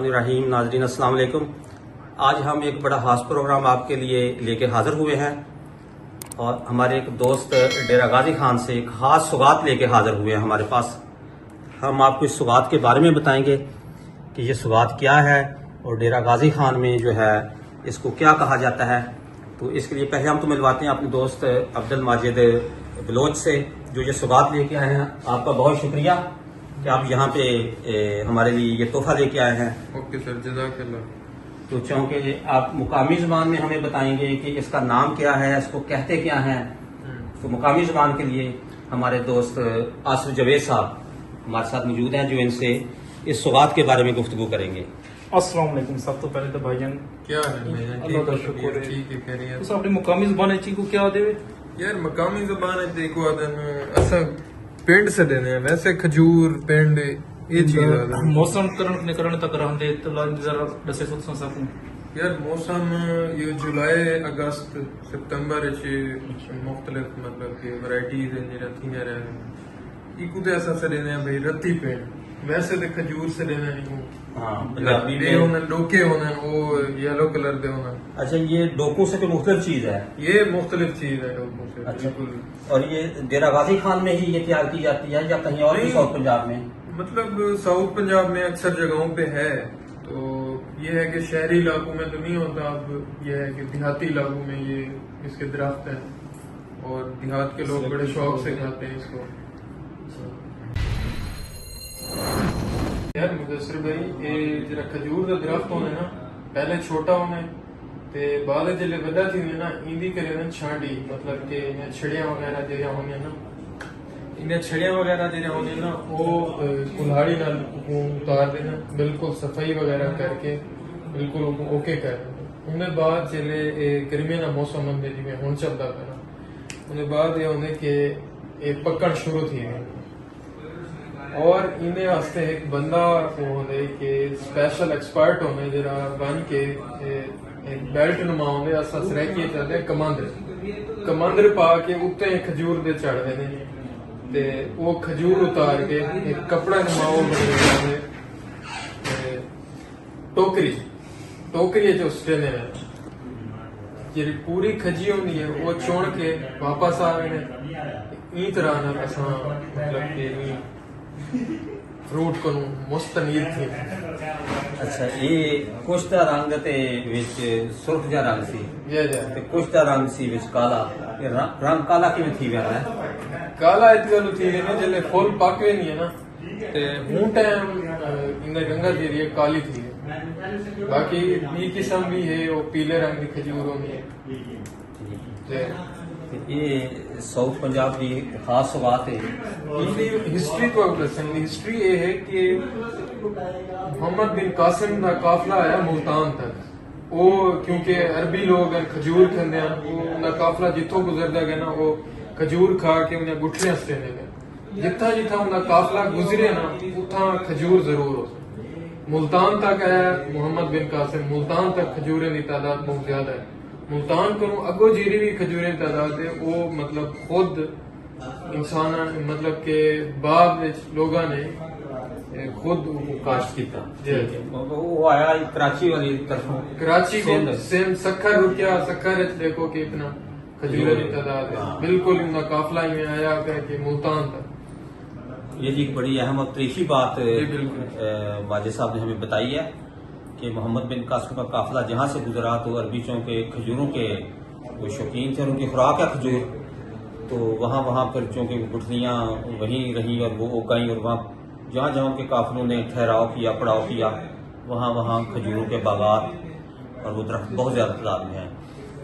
बिस्मिल्लाहिर्रहमानिर्रहीम। नाज़रीन अस्सलाम वालेकुम। आज हम एक बड़ा खास प्रोग्राम आपके लिए लेके हाज़िर हुए हैं और हमारे एक दोस्त डेरा गाजी खान से एक खास सौगात लेके हाज़िर हुए हैं हमारे पास। हम आपको इस सौगात के बारे में बताएंगे कि ये सौगात क्या है और डेरा गाजी खान में जो है इसको क्या कहा जाता है। तो इसके लिए पहले हम तो मिलवाते हैं अपने दोस्त अब्दुल माजिद बलोच से जो ये सौगात लेके आए हैं। आपका बहुत शुक्रिया कि आप यहाँ पे हमारे लिए ये तोहफा लेके आए हैं। ओके सर, जज़ाकल्लाह। तो चूँकि आप मुकामी ज़बान में हमें बताएंगे कि इसका नाम क्या है, इसको कहते क्या हैं, तो मुकामी ज़बान के लिए हमारे दोस्त आसिफ जवेद साहब हमारे साथ मौजूद हैं जो इनसे इस सौगात के बारे में गुफ्तगू करेंगे। अस्सलाम वालेकुम। सब तो पहले तो भाईजान क्या है भाईजान? अल्लाह का शुक्र है। ठीक है, खैरियत। तो अपनी मुकामी ज़बान ची को क्या देवे यार मकामी ज़बान है देखो आदन असा पिंड से देने हैं, वैसे खजूर पिंड ये चीज आदन मौसम करण तक रहंदे तो जरा दसे सुन सकूं। यार मौसम ये जुलाई अगस्त सितंबर चे मुख्तलिफ मतलब कि वैरायटीज हैं जेरा थी रहे इको ते ऐसा से देने हैं भाई रत्ती पिंड वैसे ते खजूर से देने नहीं हाँ, पंजाबी बे होने डोके होने वो येलो कलर दे होने। अच्छा, ये डोकों से कोई मुख्तलिफ चीज़ है? ये मुख्तलिफ चीज है डोकों से। अच्छा, बिल्कुल। और ये डेरा गाजी खान में ही ये तैयार की जाती है या कहीं और भी नहीं। साउथ पंजाब में? मतलब साउथ पंजाब में अक्सर जगहों पे है। तो ये है कि शहरी इलाकों में तो नहीं होता, अब ये है कि देहाती इलाकों में ये इसके दरख्त हैं और देहात के लोग बड़े शौक से खाते हैं इसको। यार मुदस्सिर भाई ये जरा खजूर का दरख्त होने ना पहले छोटा होने ते बाद जिले वड्डा थी ना इंदी करे ना छांडी मतलब कि इन्हें छड़ियां वगैरह जेरिया होने ना इन्हें छड़ियां वगैरह जेरिया होने ना वो कुल्हाड़ी नाल उतार देना बिल्कुल सफाई वगैरह करके बिल्कुल ओके कर देना। उन्हें बाद जिले गर्मियों का मौसम होंगे जिवें हुण चलदा पिया उन्हें बाद ये होने कि पकड़ शुरू थी और इन्हें वास्ते एक बंदा होने के स्पेशल एक्सपर्ट होने जरा बन के एक बेल्ट नुमा होने असा सरैकी चलते कमांदर पा के उत्ते खजूर दे चढ़ देने ते वो खजूर उतार के एक कपड़ा नुमा वो बने टोकरी जो उसने जी पूरी खजी होनी है वो चुन के वापस आ गए ई तरह ना असा मतलब कि फ्रूट को मुस्तनीर थी। अच्छा, ये कुछ दा रंग ते विच सुर्ख जा रंग सी ते कुछ दा रंग सी विच काला। ये रंग काला किवें थी वैला है? काला इस गल थी ने जले फुल पकवे नहीं है ना ते हूं टाइम इने रंगा जेरी है काली थी। बाकी बी किस्म भी है वो पीले रंग की खजूर होनी है। ये साउथ पंजाब की खास सौगात है। हिस्ट्री को हिस्ट्री ये है कि मोहम्मद बिन कासिम का काफिला आया मुल्तान तक। वो क्योंकि अरबी लोग खजूर खाते हैं वो उनका काफिला जिथों गुजरता गया ना वो खजूर खा के उन्हें गुठलियां सटेने गए। जिथा जिथा उनका काफिला गुजरे ना उथा खजूर जरूर हो। मुल्तान तक आया मोहम्मद बिन कासिम, मुल्तान तक खजूरें की तादाद बहुत ज्यादा है। मुल्तान को अगो जीरी भी खजूरें तादाद है वो मतलब खुद इंसान मतलब के बाद लोगों ने खुद काश्त किया। वो आया कराची वाली तरफों, कराची को सेम सखर रुकिया सखर देखो कि इतना खजूरें की तादाद है। बिल्कुल इनका काफिला ही में आया कि मुल्तान तक। ये जी एक बड़ी अहम और तारीखी बात वाजिद साहब ने हमें बताई है कि मोहम्मद बिन कासिम का काफिला जहाँ से गुजरा तो अरबीचों के खजूरों के वो शौकीन थे और उनकी खुराक है खजूर। तो वहाँ पर चूँकि गुठलियाँ वहीं रही और वो उगाई और वहाँ जहाँ जहाँ उनके काफिलों ने ठहराव किया पड़ाव किया वहाँ खजूरों के बागात और वो दरख्त बहुत ज़्यादा तादाद में हैं।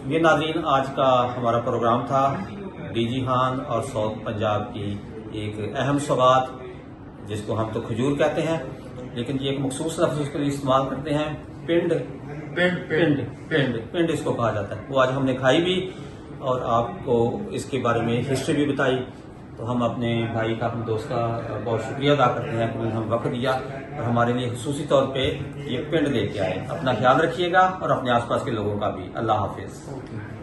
ये नाज़रीन आज का हमारा प्रोग्राम था डीजी खान और साउथ पंजाब की एक अहम सौगात जिसको हम तो खजूर कहते हैं लेकिन ये एक मखसूस लफ्ज़ उसके लिए इस्तेमाल करते हैं पिंड पिंड पिंड पिंड पिंड इसको कहा जाता है। वो आज हमने खाई भी और आपको इसके बारे में हिस्ट्री भी बताई। तो हम अपने भाई का अपने दोस्त का बहुत शुक्रिया अदा करते हैं कि उन्होंने हमें वक्त दिया और हमारे लिए खुसूसी तौर पे ये पिंड लेके आए। अपना ख्याल रखिएगा और अपने आसपास के लोगों का भी। अल्लाह हाफिज़।